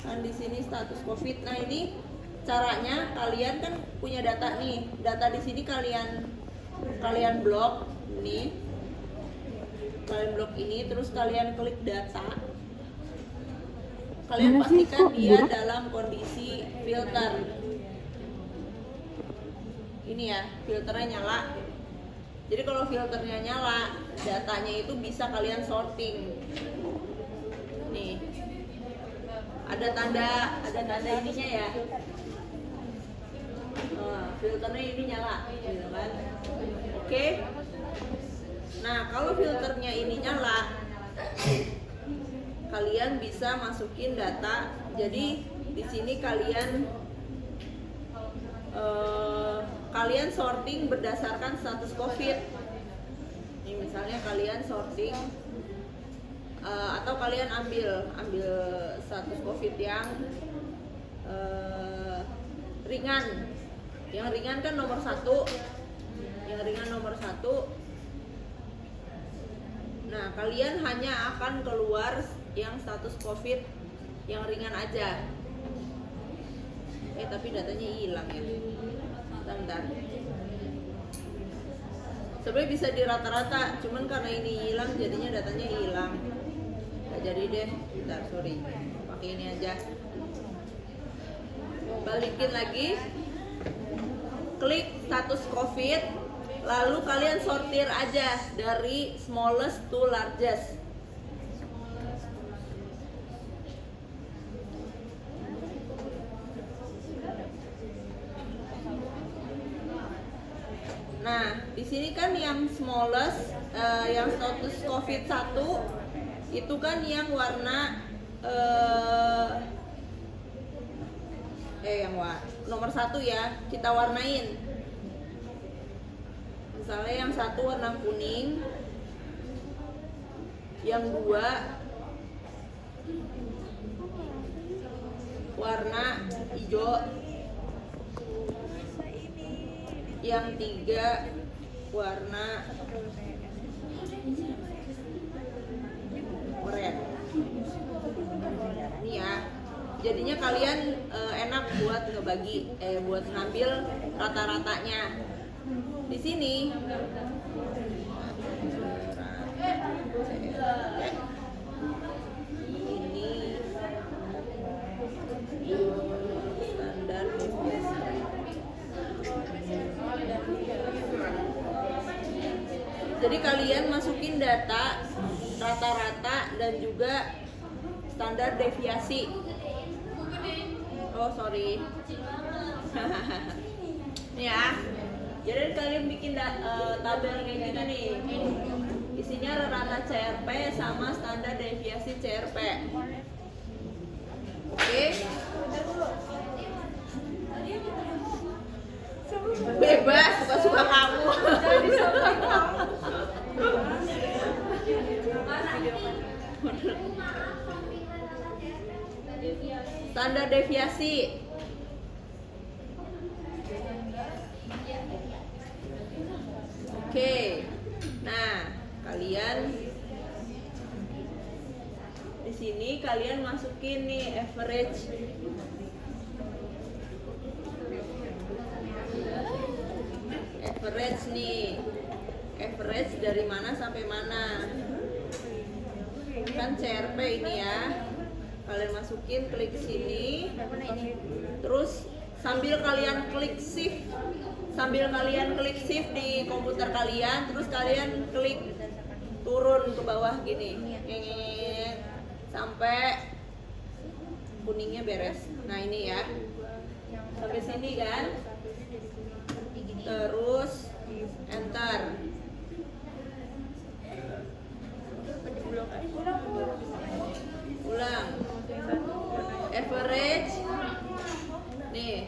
kan di sini status COVID. Nah, ini caranya kalian kan punya data nih. Data di sini kalian blok ini. Kalian blok ini, terus kalian klik data. Kalian Mana sih, pastikan kok dia burak? dalam kondisi filter. Ini ya, filternya nyala. Jadi kalau filternya nyala, datanya itu bisa kalian sorting. Nih, ada tanda ininya ya. Filternya ini nyala, gitu kan? Oke. Nah, kalau filternya ini nyala, kalian bisa masukin data. Jadi di sini kalian sorting berdasarkan status COVID. Ini misalnya kalian sorting atau kalian ambil status COVID yang ringan. Yang ringan kan nomor 1. Yang ringan nomor 1. Nah, kalian hanya akan keluar yang status COVID yang ringan aja. Tapi datanya hilang ya. Bentar. Sebenarnya bisa di rata-rata, cuman karena ini hilang jadinya datanya hilang. Nggak jadi deh. Bentar, sorry. Pakai ini aja. Balikin lagi. Klik status COVID. Lalu kalian sortir aja dari smallest to largest. Nah, di sini kan yang smallest, yang status COVID 1 itu kan yang warna yang nomor 1 ya, kita warnain. Misalnya yang 1 warna kuning, yang 2 warna hijau, yang 3 warna oranye. Ini ya. Jadi kalian enak buat ngebagi, buat ngambil rata-ratanya. Di sini ini standar deviasi. Jadi kalian masukin data rata-rata dan juga standar deviasi. Oh sorry. Nih ya. Jadi kalian bikin tabel kayak gini nih. Isinya rata CRP sama standar deviasi CRP. Oke. Bebas, suka-suka kamu. Standar deviasi. Oke. Nah, kalian di sini kalian masukin nih average. Average nih. Average dari mana sampai mana? Kan CRP ini ya. Kalian masukin, klik sini. Terus sambil kalian klik shift di komputer kalian, terus kalian klik turun ke bawah gini. Sampai kuningnya beres. Nah, ini ya. Sampai sini kan? Terus enter. Ulang. Average. Nih.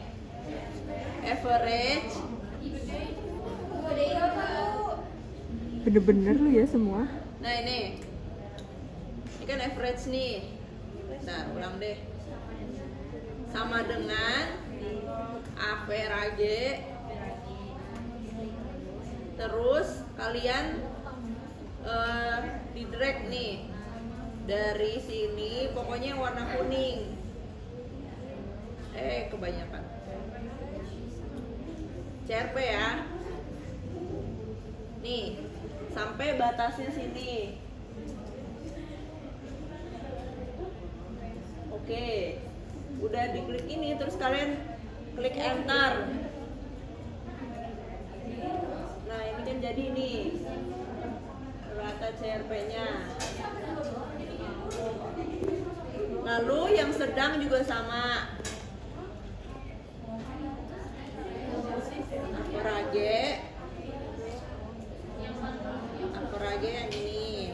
Average. Bener-bener lu ya semua. Nah, ini kan average nih. Nah, ulang deh. Sama dengan average. Terus kalian di drag nih dari sini, pokoknya warna kuning. Kebanyakan CRP ya. Nih, sampai batasnya sini. Oke, udah diklik ini, terus kalian klik enter. Nah, ini kan jadi nih rata CRP-nya. Lalu yang sedang juga sama. Average yang ini.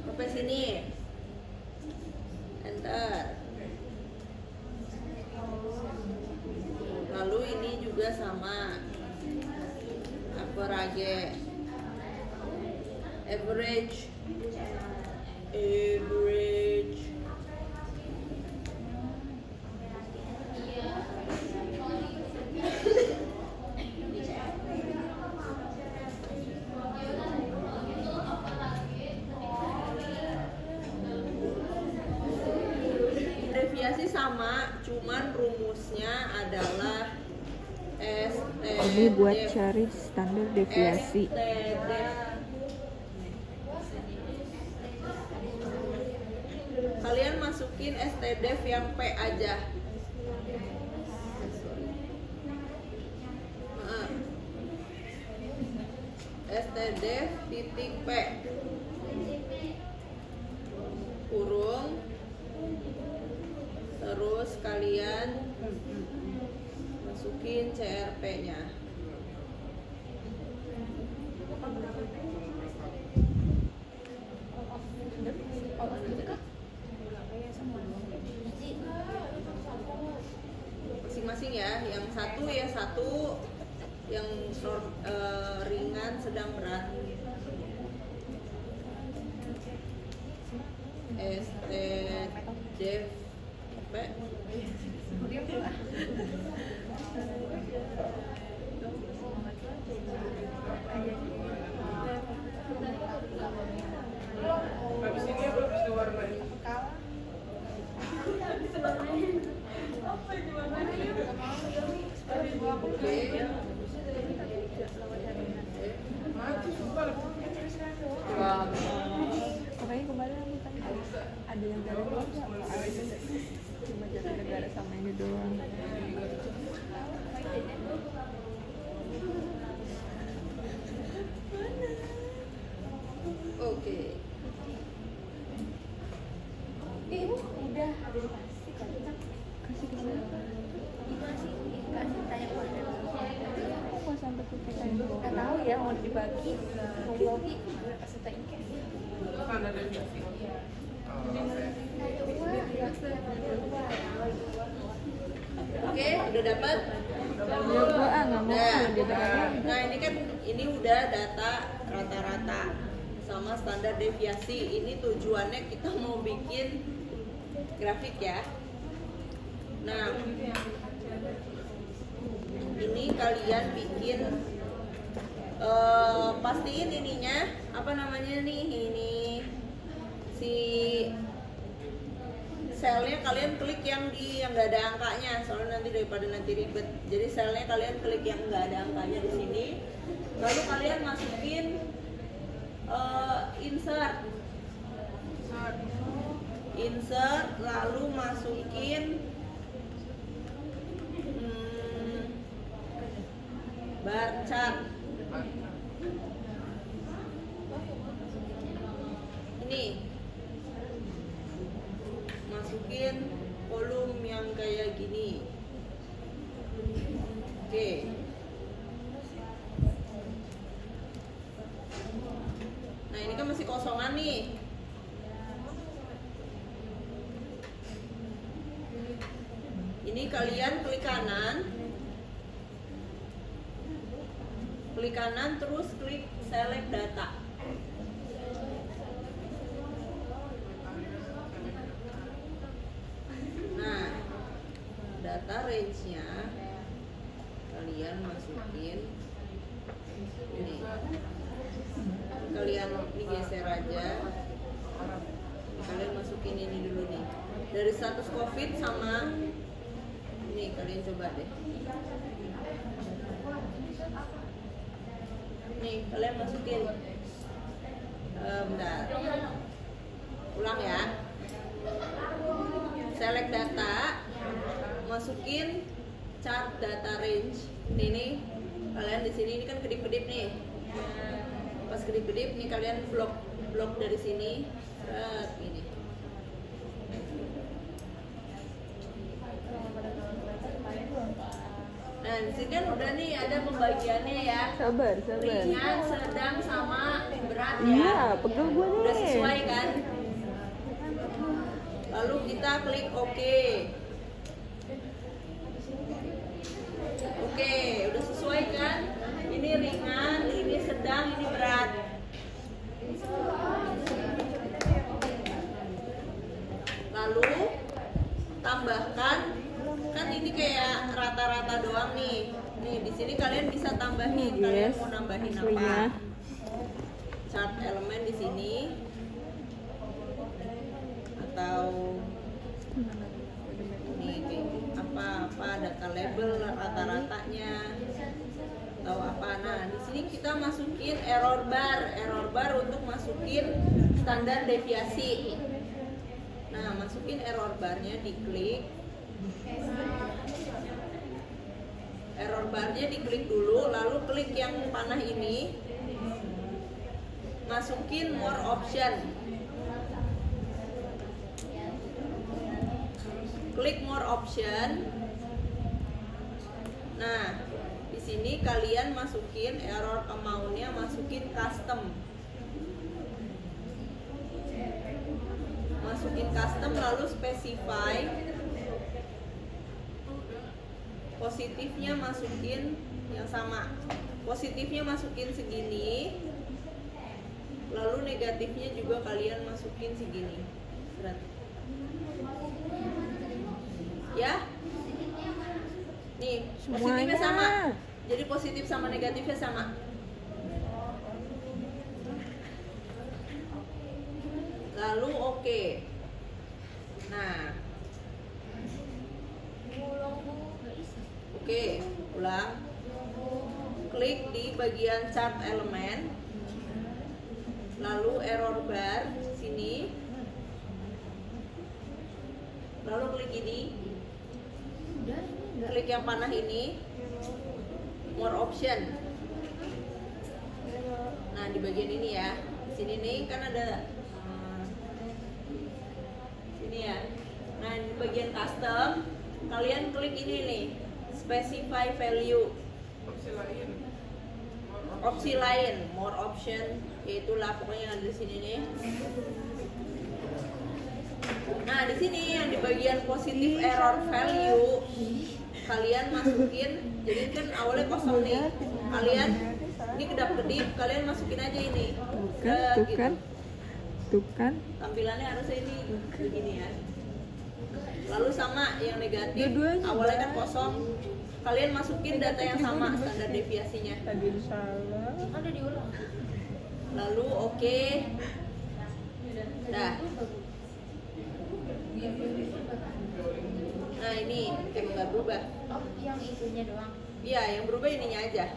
Sampai sini. Enter. Lalu ini juga sama. Average. Deviasi sama, cuman rumusnya adalah Ini buat cari standar deviasi. Kalian masukin stdef yang P aja. Stdef titik P kurung, terus kalian masukin CRP-nya. Masing-masing ya, yang satu ya satu, yang ringan, sedang, berat. STDF Oke. Wah. Makanya kemarin aku tanya ada yang dari luar nggak? Ada juga cuma Jatinegara sama ini doang. Oke. Ibu udah Kasih ke siapa? kasih tanya keluarga. Kok nggak sampai ke kita yang bawa? Nggak tahu ya mau dibagi kasih tanya cash. Oke, udah dapat? Ya gua nggak mau Udah. kalau dia dapat. Nah, ini udah data rata-rata sama standar deviasi. Ini tujuannya kita mau bikin grafik ya. Nah, ini kalian bikin pastiin ininya apa namanya nih, ini si selnya kalian klik yang nggak ada angkanya, soalnya nanti daripada nanti ribet. Jadi selnya kalian klik yang nggak ada angkanya di sini, lalu kalian masukin insert, lalu masukin bar chart. Ini masukin kolom yang kayak gini. Oke. Nah, ini kan masih kosongan nih. Ini kalian klik kanan terus klik select data. Nah, data range-nya kalian masukin ini. Kalian ini geser aja. Kalian masukin ini dulu nih. Dari status COVID sama ini kalian coba deh. Nih, kalian masukin. Bentar. Ulang ya. Select data, masukin chart data range. Ini kalian di sini ini kan kedip-kedip nih. Pas kedip-kedip nih kalian blok dari sini. Ini. Nah, di sini kan udah nih ada pembagiannya ya. Sabar. Ringan, sedang, sama berat ya. Iya, pegel gua nih. Udah sesuai kan? Lalu kita klik OK. Oke, udah sesuai kan? Ini ringan, ini sedang, ini berat. Lalu tambahkan, kan ini kayak rata-rata doang nih. Nih di sini kalian bisa tambahin, kalian mau nambahin apa? Chart elemen di sini atau nih kayak apa data label rata-ratanya atau apa. Nah di sini kita masukin error bar untuk masukin standar deviasi. Nah masukin error barnya, diklik error barnya, diklik dulu, lalu klik yang panah ini, masukin more option. Klik more option. Nah, di sini kalian masukin error amount-nya, masukin custom. Masukin custom lalu specify. Positifnya masukin yang sama. Positifnya masukin segini. Lalu negatifnya juga kalian masukin segini. Ya, nih positifnya sama, jadi positif sama negatifnya sama. Lalu oke. Nah, oke, Ulang. Klik di bagian chart elemen, lalu error bar sini, lalu klik ini, klik yang panah ini, more option. Nah di bagian ini ya, sini nih kan ada sini ya. Nah di bagian custom kalian klik ini nih, specify value. Opsi lain, more option, yaitulah pokoknya yang ada di sini nih. Nah di sini yang di bagian positive error value kalian masukin, jadi kan awalnya kosong nih, kalian ini kedap-kedip, kalian masukin aja ini. Tuh kan Tampilannya harusnya ini begini ya. Lalu sama yang negatif, Dua-duanya awalnya kan kosong, kalian masukin data yang sama standar deviasinya. tadi salah. Ada diulang. Lalu oke. Dah. Nah ini emang nggak berubah. Oh, yang itunya doang. Iya, yang berubah ininya aja.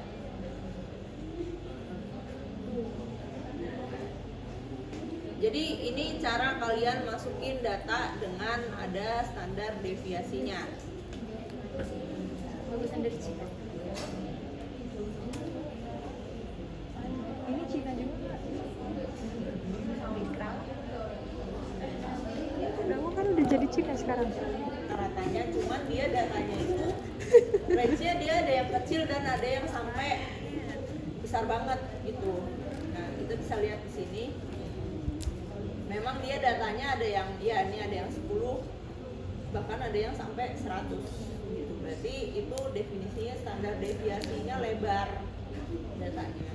Jadi ini cara kalian masukin data dengan ada standar deviasinya. Bagusan dari Cina. Ini Cina juga. Kamu kan udah jadi Cina sekarang. Katanya cuman dia datanya itu range-nya dia ada yang kecil dan ada yang sampai besar banget gitu. Nah, kita bisa lihat di sini. Memang dia datanya ada yang ya ini ada yang 10 bahkan ada yang sampai 100 gitu. Berarti itu definisinya standar deviasinya lebar datanya.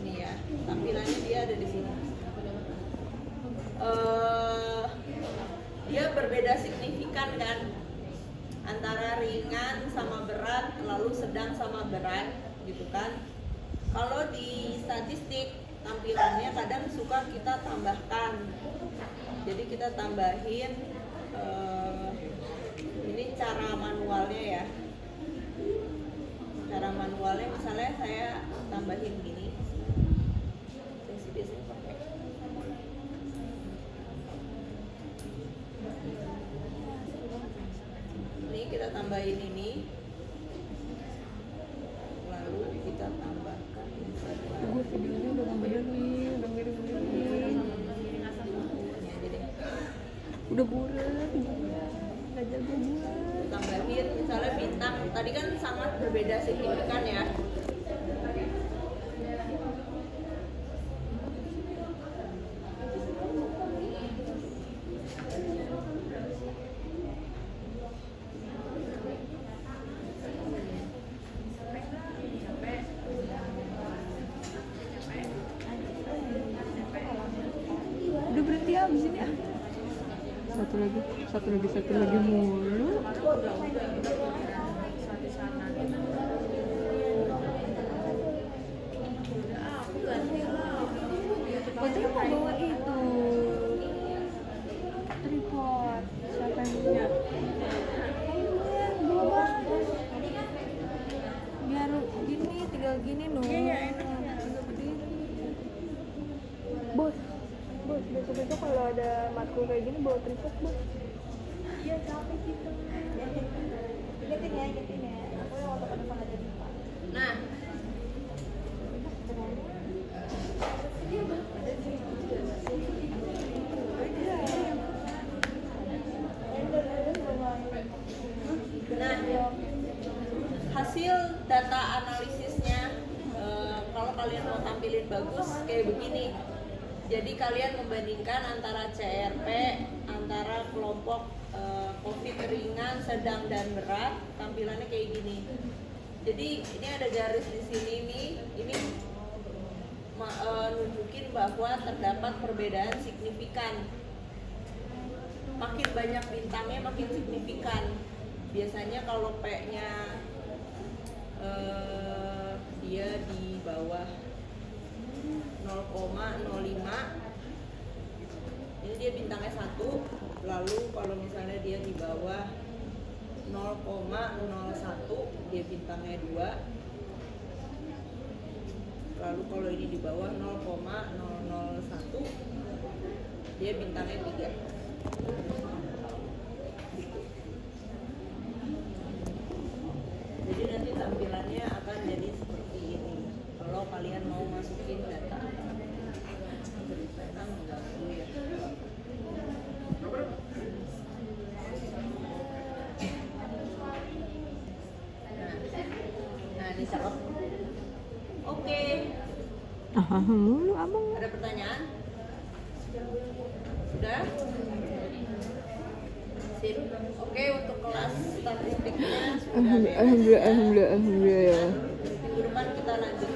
Ini ya, tampilannya dia ada di sini. Dia berbeda signifikan kan antara ringan sama berat, lalu sedang sama berat gitu kan. Kalau di statistik tampilannya kadang suka kita tambahkan, jadi kita tambahin ini cara manualnya ya, cara manualnya misalnya saya tambahin gini, saya sih biasanya pakai ini, kita tambahin ini, lalu kita tambahkan Gue videonya udah bener nih, udah mirip-mirip nih. ini aja deh. Udah buret, nggak jago buat. Tambahin misalnya bintang, tadi kan sangat berbeda signifikan ya. Udah berhenti abis ini ah. Satu lagi mulu. Katanya mau bawa itu tripod. Siapa yang punya? Bawa. Biar gini, tinggal gini loh. Iya, enak. Bos, besok-besok kalau ada matkul kayak gini bawa tripod, bos. Iya, capek gitu. Ingetin ya. Aku yang waktu depan aja lupa. Nah, hasil data analisisnya kalau kalian mau tampilin bagus kayak begini. Jadi kalian membandingkan antara CRP, antara kelompok COVID ringan, sedang dan berat, tampilannya kayak gini. Jadi ini ada garis di sini nih, ini nunjukin bahwa terdapat perbedaan signifikan. Makin banyak bintangnya makin signifikan. Biasanya kalau P-nya dia di bawah 0,05, ini dia bintangnya 1, Lalu kalau misalnya dia di bawah 0,01 dia bintangnya 2. Lalu kalau ini di bawah 0,001 dia bintangnya 3. Jadi nanti tampilannya akan jadi seperti ini kalau kalian mau masukin data. Pena mengganggu ya. Nah ini cakep. Oke, Mulu abang. ada pertanyaan? Sudah? Sip. Oke, untuk kelas statistiknya sudah beres. Alhamdulillah. Minggu depan kita lanjut.